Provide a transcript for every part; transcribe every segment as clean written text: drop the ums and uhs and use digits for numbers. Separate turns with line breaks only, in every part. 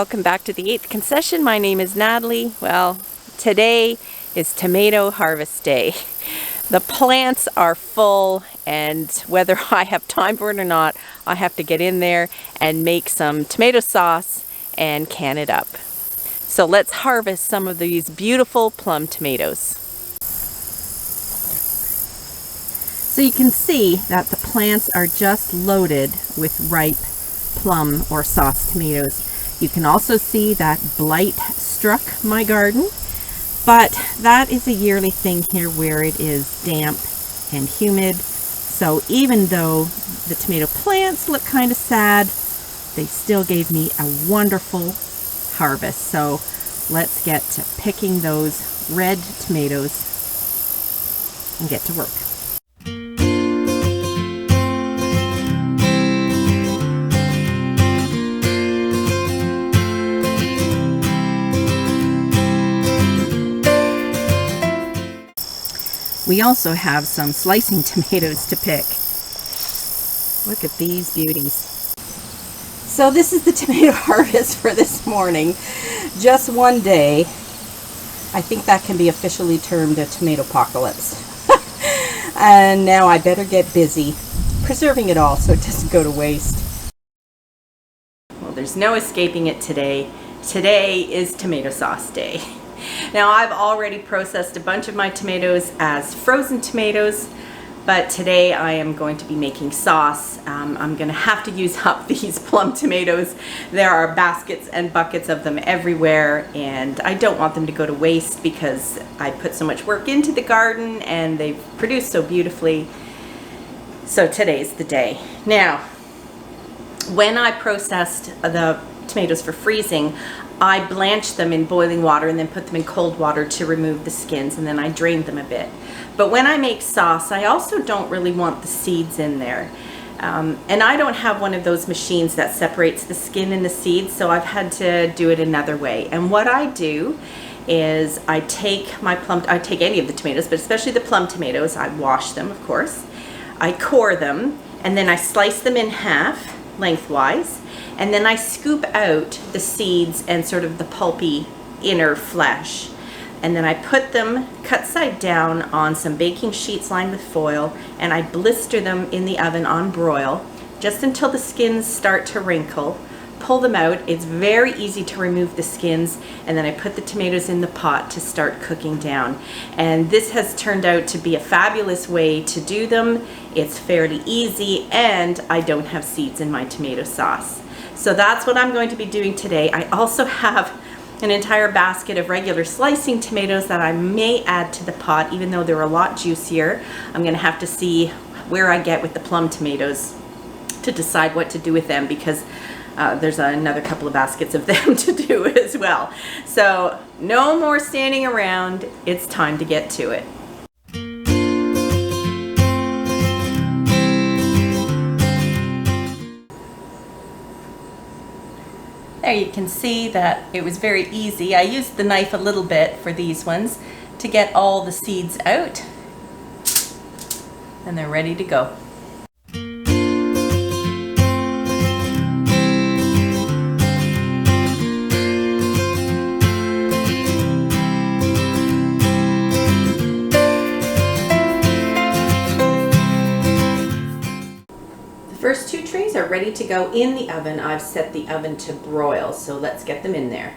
welcome back to the 8th concession. My name is Natalie. Well, today is tomato harvest day. The plants are full, and whether I have time for it or not, I have to get in there and make some tomato sauce and can it up. So let's harvest some of these beautiful plum tomatoes. So you can see that the plants are just loaded with ripe plum or sauce tomatoes. You can also see that blight struck my garden, but that is a yearly thing here where it is damp and humid. So even though the tomato plants look kind of sad, they still gave me a wonderful harvest. So let's get to picking those red tomatoes and get to work. We also have some slicing tomatoes to pick. Look at these beauties. So this is the tomato harvest for this morning. Just one day. I think that can be officially termed a tomato apocalypse. And now I better get busy preserving it all so it doesn't go to waste. Well, there's no escaping it today. Today is tomato sauce day. Now, I've already processed a bunch of my tomatoes as frozen tomatoes, but today I am going to be making sauce. I'm going to have to use up these plum tomatoes. There are baskets and buckets of them everywhere, and I don't want them to go to waste because I put so much work into the garden and they've produced so beautifully. So today's the day. Now, when I processed the tomatoes for freezing, I blanched them in boiling water and then put them in cold water to remove the skins, and then I drained them a bit. But when I make sauce, I also don't really want the seeds in there. And I don't have one of those machines that separates the skin and the seeds, so I've had to do it another way. And what I do is I take any of the tomatoes, but especially the plum tomatoes, I wash them, of course. I core them, and then I slice them in half lengthwise. And then I scoop out the seeds and sort of the pulpy inner flesh. And then I put them cut side down on some baking sheets lined with foil, and I blister them in the oven on broil just until the skins start to wrinkle. Pull them out. It's very easy to remove the skins, and then I put the tomatoes in the pot to start cooking down. And this has turned out to be a fabulous way to do them. It's fairly easy, and I don't have seeds in my tomato sauce. So that's what I'm going to be doing today. I also have an entire basket of regular slicing tomatoes that I may add to the pot, even though they're a lot juicier. I'm going to have to see where I get with the plum tomatoes to decide what to do with them, because there's another couple of baskets of them to do as well. So no more standing around. It's time to get to it. There you can see that it was very easy. I used the knife a little bit for these ones to get all the seeds out, and they're ready to go. First two trays are ready to go in the oven. I've set the oven to broil, so let's get them in there.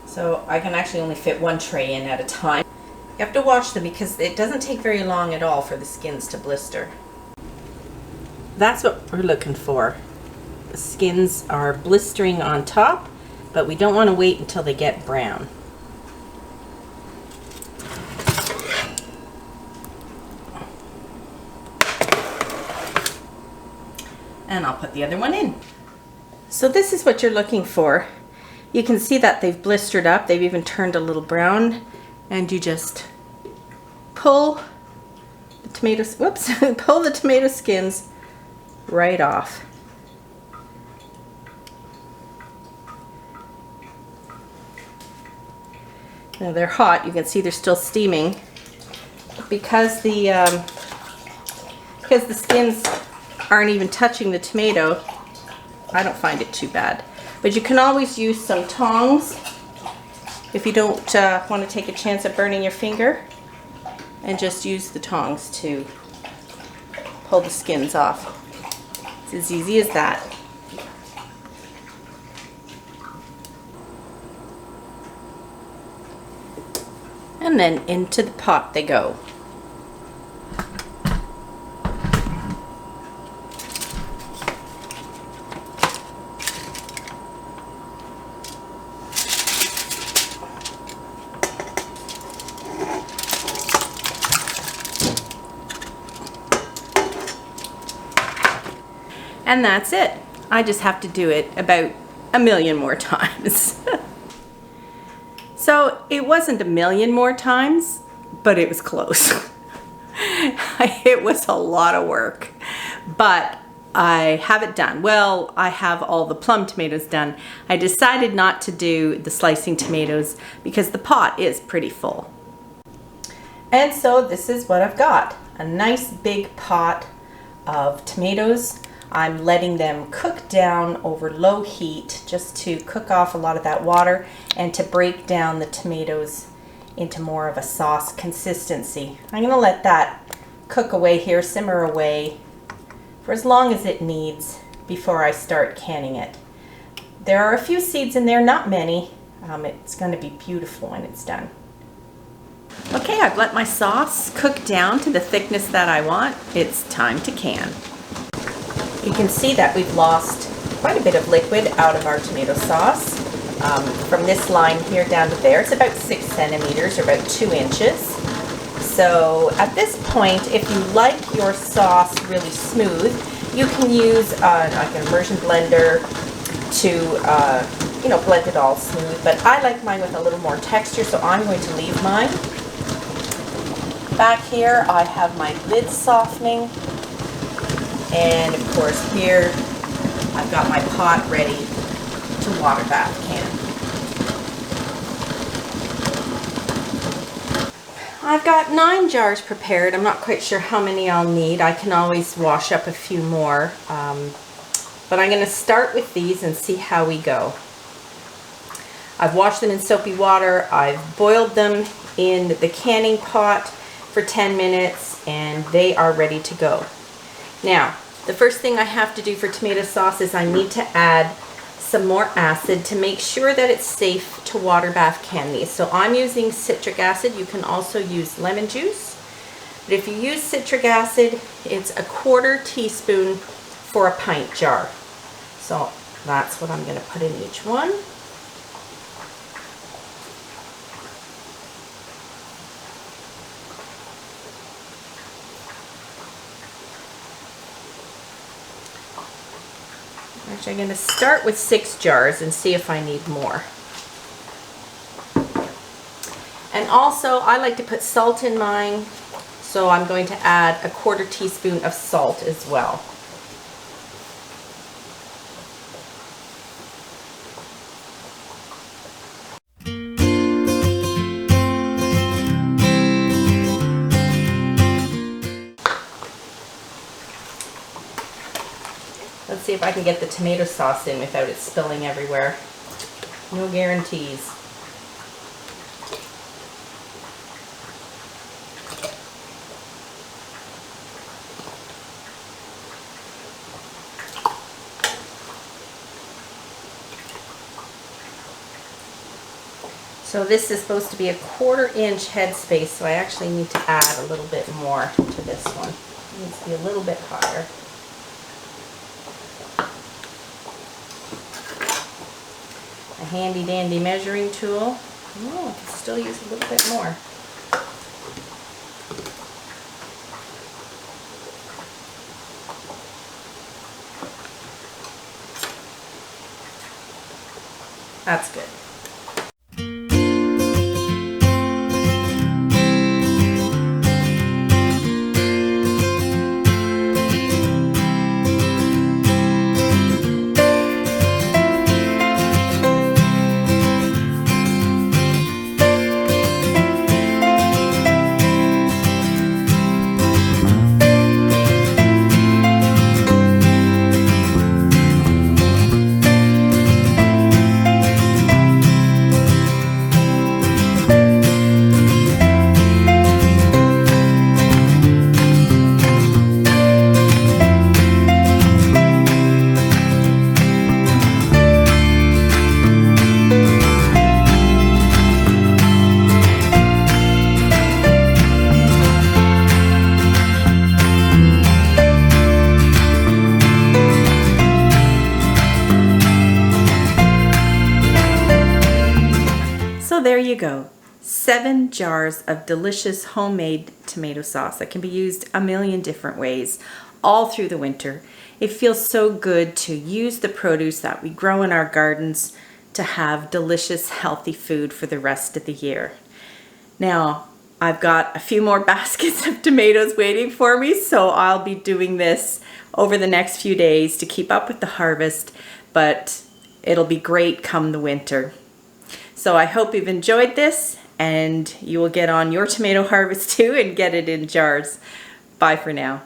So I can actually only fit one tray in at a time. You have to watch them because it doesn't take very long at all for the skins to blister. That's what we're looking for. The skins are blistering on top, but we don't want to wait until they get brown. And I'll put the other one in. So this is what you're looking for. You can see that they've blistered up. They've even turned a little brown, and you just pull the tomatoes, pull the tomato skins right off. Now they're hot. You can see they're still steaming because the skins aren't even touching the tomato. I don't find it too bad. But you can always use some tongs if you don't want to take a chance at burning your finger, and just use the tongs to pull the skins off. It's as easy as that. And then into the pot they go. And that's it. I just have to do it about a million more times. So it wasn't a million more times, but it was close. It was a lot of work, but I have it done. Well, I have all the plum tomatoes done. I decided not to do the slicing tomatoes because the pot is pretty full. And so this is what I've got. A nice big pot of tomatoes. I'm letting them cook down over low heat just to cook off a lot of that water and to break down the tomatoes into more of a sauce consistency. I'm going to let that cook away here, simmer away for as long as it needs before I start canning it. There are a few seeds in there, not many. It's going to be beautiful when it's done. Okay, I've let my sauce cook down to the thickness that I want. It's time to can. You can see that we've lost quite a bit of liquid out of our tomato sauce. From this line here down to there, it's about 6 centimeters or about 2 inches. So at this point, if you like your sauce really smooth, you can use like an immersion blender to blend it all smooth. But I like mine with a little more texture, so I'm going to leave mine. Back here, I have my lid softening. And of course here, I've got my pot ready to water bath can. I've got 9 jars prepared. I'm not quite sure how many I'll need. I can always wash up a few more. But I'm going to start with these and see how we go. I've washed them in soapy water. I've boiled them in the canning pot for 10 minutes and they are ready to go. Now, the first thing I have to do for tomato sauce is I need to add some more acid to make sure that it's safe to water bath can these. So I'm using citric acid. You can also use lemon juice. But if you use citric acid, it's a 1/4 teaspoon for a pint jar. So that's what I'm going to put in each one. Actually, I'm going to start with 6 jars and see if I need more. And also, I like to put salt in mine, so I'm going to add a 1/4 teaspoon of salt as well. Let's see if I can get the tomato sauce in without it spilling everywhere. No guarantees. So this is supposed to be a 1/4 inch headspace, so I actually need to add a little bit more to this one. It needs to be a little bit higher. A handy dandy measuring tool. Oh, I can still use a little bit more. That's good. there you go. 7 jars of delicious homemade tomato sauce that can be used a million different ways all through the winter. It feels so good to use the produce that we grow in our gardens to have delicious, healthy food for the rest of the year. Now, I've got a few more baskets of tomatoes waiting for me, so I'll be doing this over the next few days to keep up with the harvest, but it'll be great come the winter. So I hope you've enjoyed this and you will get on your tomato harvest too and get it in jars. Bye for now.